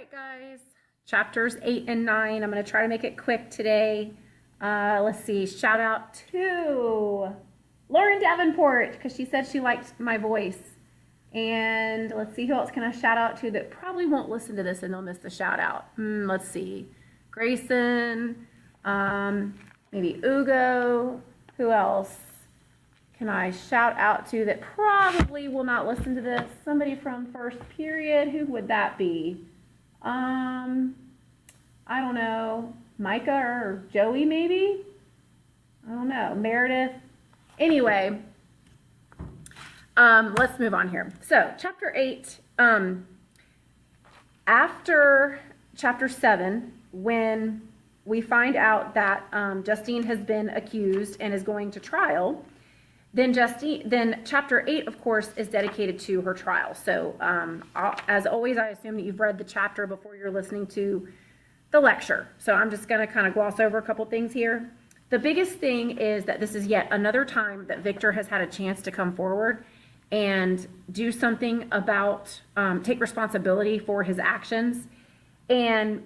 right, guys. Chapters 8 and 9. I'm going to try to make it quick today. Let's see. Shout out to Lauren Davenport because she said she liked my voice. And let's see, who else can I shout out to that probably won't listen to this and they'll miss the shout out. Let's see. Grayson, maybe Ugo. Who else can I shout out to that probably will not listen to this? Somebody from first period. Who would that be? I don't know. Micah or Joey, maybe? I don't know. Meredith. Anyway, let's move on here. So, chapter 8, after chapter 7, when we find out that Justine has been accused and is going to trial, then chapter 8, of course, is dedicated to her trial. So, as always, I assume that you've read the chapter before you're listening to the lecture. So I'm just going to kind of gloss over a couple things here. The biggest thing is that this is yet another time that Victor has had a chance to come forward and do something about, take responsibility for his actions. And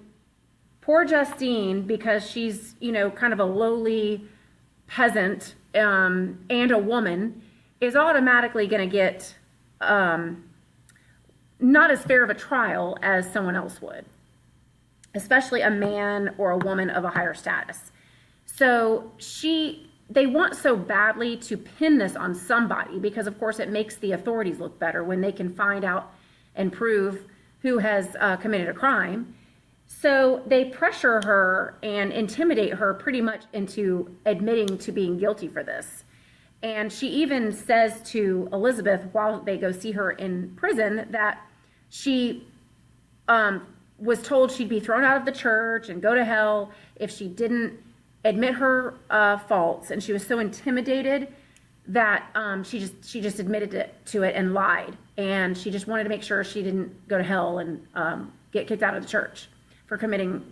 poor Justine, because she's, kind of a lowly peasant and a woman, is automatically going to get not as fair of a trial as someone else would, especially a man or a woman of a higher status. So they want so badly to pin this on somebody because, of course, it makes the authorities look better when they can find out and prove who has committed a crime. So they pressure her and intimidate her pretty much into admitting to being guilty for this. And she even says to Elizabeth while they go see her in prison that she was told she'd be thrown out of the church and go to hell if she didn't admit her faults. And she was so intimidated that she just admitted to it and lied. And she just wanted to make sure she didn't go to hell and get kicked out of the church for committing,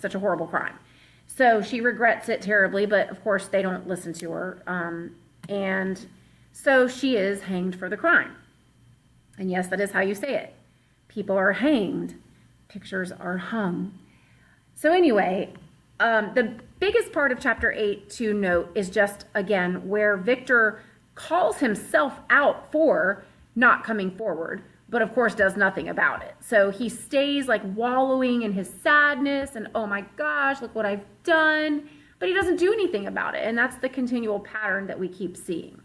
such a horrible crime. So she regrets it terribly, but of course they don't listen to her. And so she is hanged for the crime. And yes, that is how you say it. People are hanged. Pictures are hung. So anyway, the biggest part of chapter 8 to note is just, again, where Victor calls himself out for not coming forward, but of course does nothing about it. So he stays like wallowing in his sadness and, oh my gosh, look what I've done, but he doesn't do anything about it. And that's the continual pattern that we keep seeing.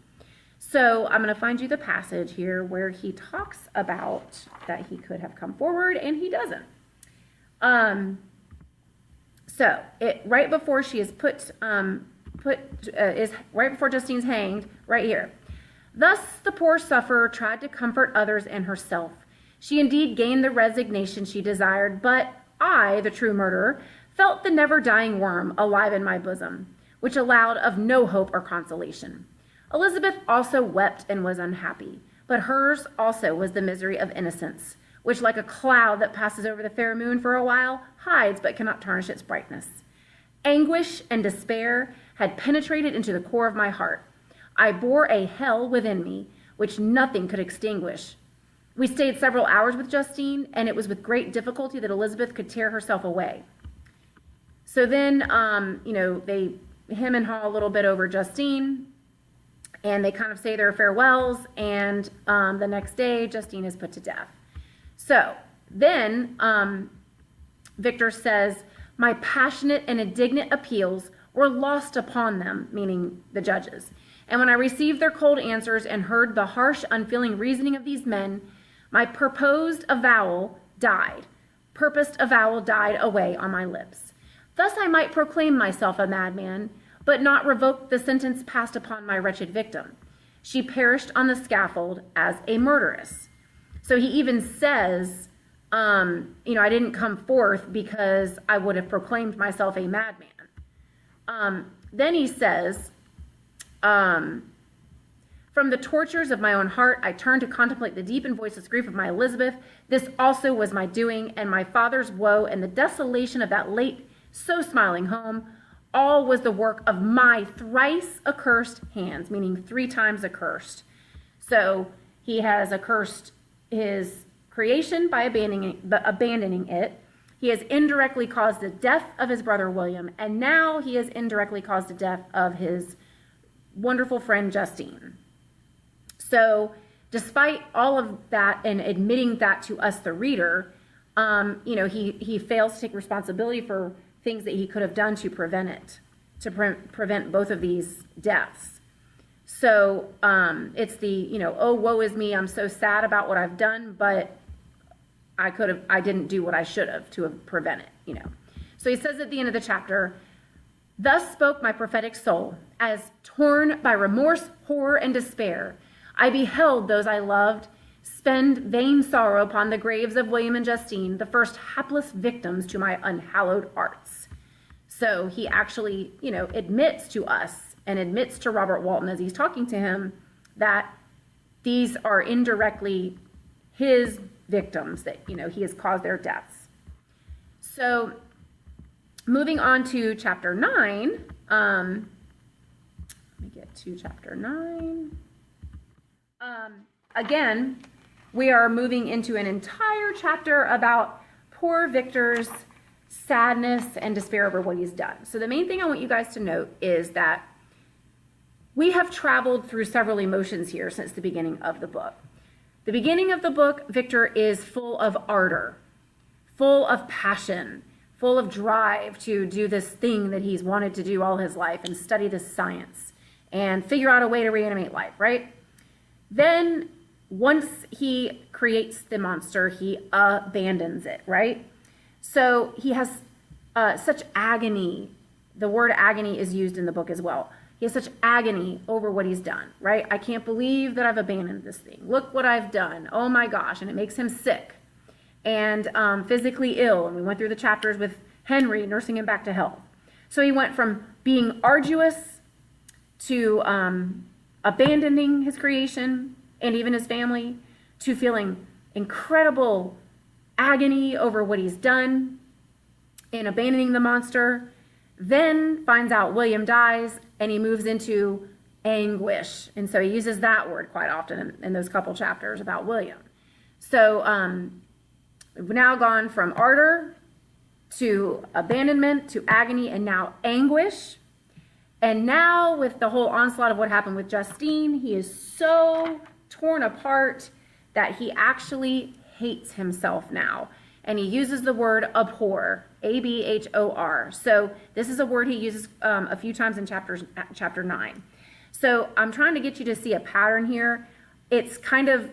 So I'm going to find you the passage here where he talks about that he could have come forward and he doesn't. So right before she is is right before Justine's hanged, right here. Thus the poor sufferer tried to comfort others and herself. She indeed gained the resignation she desired, but I, the true murderer, felt the never-dying worm alive in my bosom, which allowed of no hope or consolation. Elizabeth also wept and was unhappy, but hers also was the misery of innocence, which like a cloud that passes over the fair moon for a while, hides but cannot tarnish its brightness. Anguish and despair had penetrated into the core of my heart. I bore a hell within me, which nothing could extinguish. We stayed several hours with Justine, and it was with great difficulty that Elizabeth could tear herself away. So then, they hem and haw a little bit over Justine, and they kind of say their farewells, and the next day, Justine is put to death. So then Victor says, my passionate and indignant appeals were lost upon them, meaning the judges. And when I received their cold answers and heard the harsh, unfeeling reasoning of these men, my purposed avowal died away on my lips. Thus I might proclaim myself a madman, but not revoke the sentence passed upon my wretched victim. She perished on the scaffold as a murderess. So he even says, I didn't come forth because I would have proclaimed myself a madman. Then he says, from the tortures of my own heart, I turned to contemplate the deep and voiceless grief of my Elizabeth. This also was my doing, and my father's woe and the desolation of that late, so smiling home, all was the work of my thrice accursed hands, meaning 3 times accursed. So he has accursed his creation by abandoning it. He has indirectly caused the death of his brother William, and now he has indirectly caused the death of his wonderful friend Justine. So despite all of that and admitting that to us, the reader, he fails to take responsibility for things that he could have done to prevent it, to prevent both of these deaths. So it's the, oh, woe is me, I'm so sad about what I've done, but I didn't do what I should have to have prevented it, So he says at the end of the chapter, thus spoke my prophetic soul, as torn by remorse, horror, and despair, I beheld those I loved spend vain sorrow upon the graves of William and Justine, the first hapless victims to my unhallowed arts. So he actually, admits to us and admits to Robert Walton as he's talking to him that these are indirectly his victims, that, he has caused their deaths. So moving on to chapter 9, let me get to chapter 9. Again, we are moving into an entire chapter about poor Victor's sadness and despair over what he's done. So the main thing I want you guys to note is that we have traveled through several emotions here since the beginning of the book. The beginning of the book, Victor is full of ardor, full of passion, full of drive to do this thing that he's wanted to do all his life and study this science and figure out a way to reanimate life, right? Then once he creates the monster, he abandons it, right? So he has such agony. The word agony is used in the book as well. He has such agony over what he's done, right? I can't believe that I've abandoned this thing. Look what I've done. Oh my gosh. And it makes him sick and physically ill. And we went through the chapters with Henry nursing him back to health. So he went from being arduous to abandoning his creation and even his family, to feeling incredible agony over what he's done and abandoning the monster. Then finds out William dies and he moves into anguish. And so he uses that word quite often in those couple chapters about William. So we've now gone from ardor to abandonment to agony and now anguish. And now with the whole onslaught of what happened with Justine, he is so torn apart that he actually hates himself now. And he uses the word abhor, A-B-H-O-R. So this is a word he uses a few times in chapter 9. So I'm trying to get you to see a pattern here. It's kind of,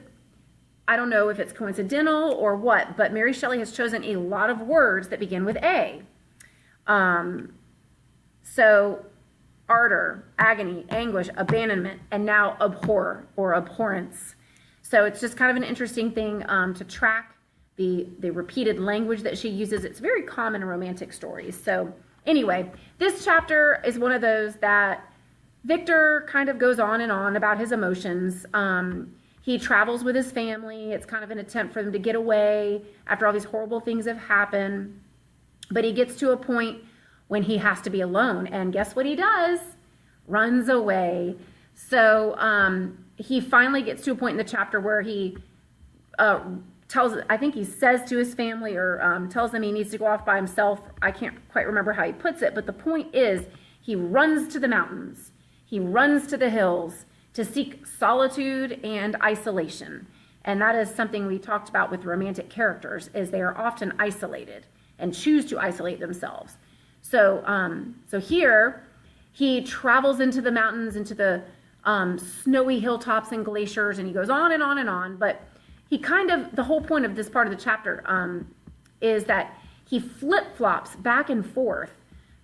I don't know if it's coincidental or what, but Mary Shelley has chosen a lot of words that begin with A. So ardor, agony, anguish, abandonment, and now abhor or abhorrence. So it's just kind of an interesting thing to track the repeated language that she uses. It's very common in romantic stories. So anyway, this chapter is one of those that Victor kind of goes on and on about his emotions. He travels with his family. It's kind of an attempt for them to get away after all these horrible things have happened. But he gets to a point when he has to be alone. And guess what he does? Runs away. So he finally gets to a point in the chapter where he I think he says to his family or tells them he needs to go off by himself. I can't quite remember how he puts it, but the point is he runs to the mountains. He runs to the hills to seek solitude and isolation. And that is something we talked about with romantic characters, is they are often isolated and choose to isolate themselves. So here he travels into the mountains, into the snowy hilltops and glaciers, and he goes on and on and on. But he the whole point of this part of the chapter is that he flip-flops back and forth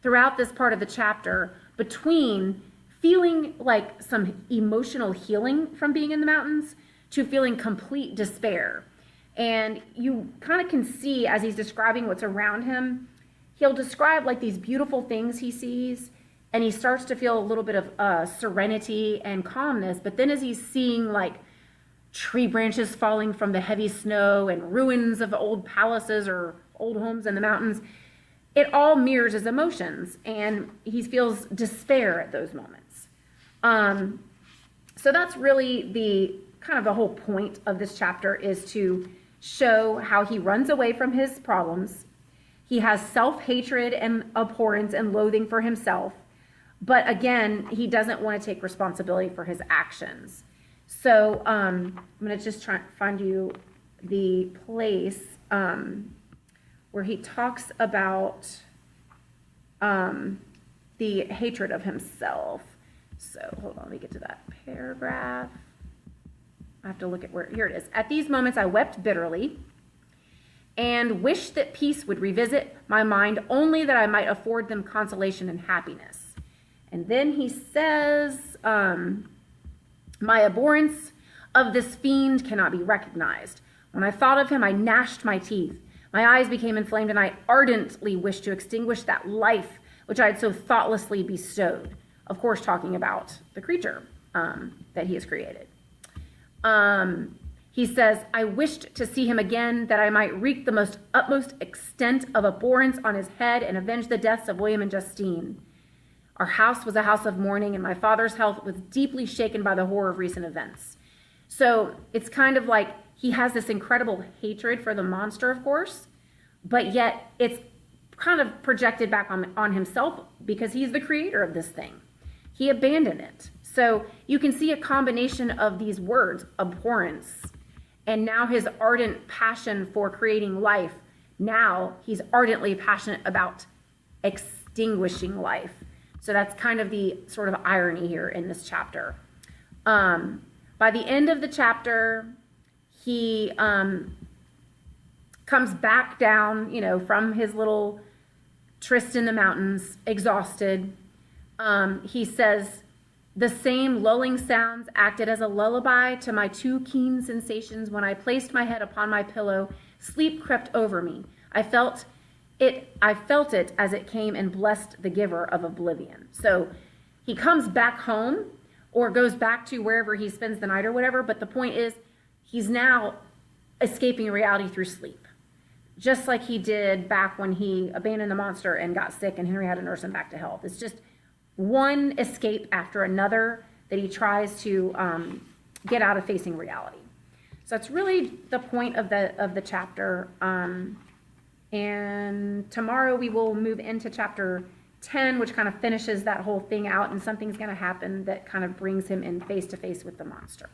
throughout this part of the chapter between feeling like some emotional healing from being in the mountains to feeling complete despair. And you kind of can see as he's describing what's around him, he'll describe like these beautiful things he sees, and he starts to feel a little bit of serenity and calmness. But then as he's seeing like tree branches falling from the heavy snow and ruins of old palaces or old homes in the mountains, it all mirrors his emotions, and he feels despair at those moments. So that's really the kind of the whole point of this chapter, is to show how he runs away from his problems, He has self-hatred and abhorrence and loathing for himself. But again, he doesn't want to take responsibility for his actions. So I'm going to just try to find you the place where he talks about the hatred of himself. So hold on, let me get to that paragraph. I have to look at where, here it is. At these moments I wept bitterly and wished that peace would revisit my mind, only that I might afford them consolation and happiness. And then he says, my abhorrence of this fiend cannot be recognized. When I thought of him, I gnashed my teeth. My eyes became inflamed, and I ardently wished to extinguish that life which I had so thoughtlessly bestowed. Of course, talking about the creature that he has created. He says, I wished to see him again, that I might wreak the utmost extent of abhorrence on his head and avenge the deaths of William and Justine. Our house was a house of mourning, and my father's health was deeply shaken by the horror of recent events. So it's kind of like he has this incredible hatred for the monster, of course, but yet it's kind of projected back on himself because he's the creator of this thing. He abandoned it. So you can see a combination of these words, abhorrence, and now his ardent passion for creating life. Now he's ardently passionate about extinguishing life. So that's kind of the sort of irony here in this chapter. By the end of the chapter, he comes back down, from his little tryst in the mountains, exhausted. He says, the same lulling sounds acted as a lullaby to my too keen sensations. When I placed my head upon my pillow, sleep crept over me. I felt it as it came and blessed the giver of oblivion. So he comes back home or goes back to wherever he spends the night or whatever, but the point is he's now escaping reality through sleep, just like he did back when he abandoned the monster and got sick and Henry had to nurse him back to health. It's just one escape after another that he tries to get out of facing reality. So that's really the point of the chapter. And tomorrow we will move into chapter 10, which kind of finishes that whole thing out, and something's going to happen that kind of brings him in face to face with the monster.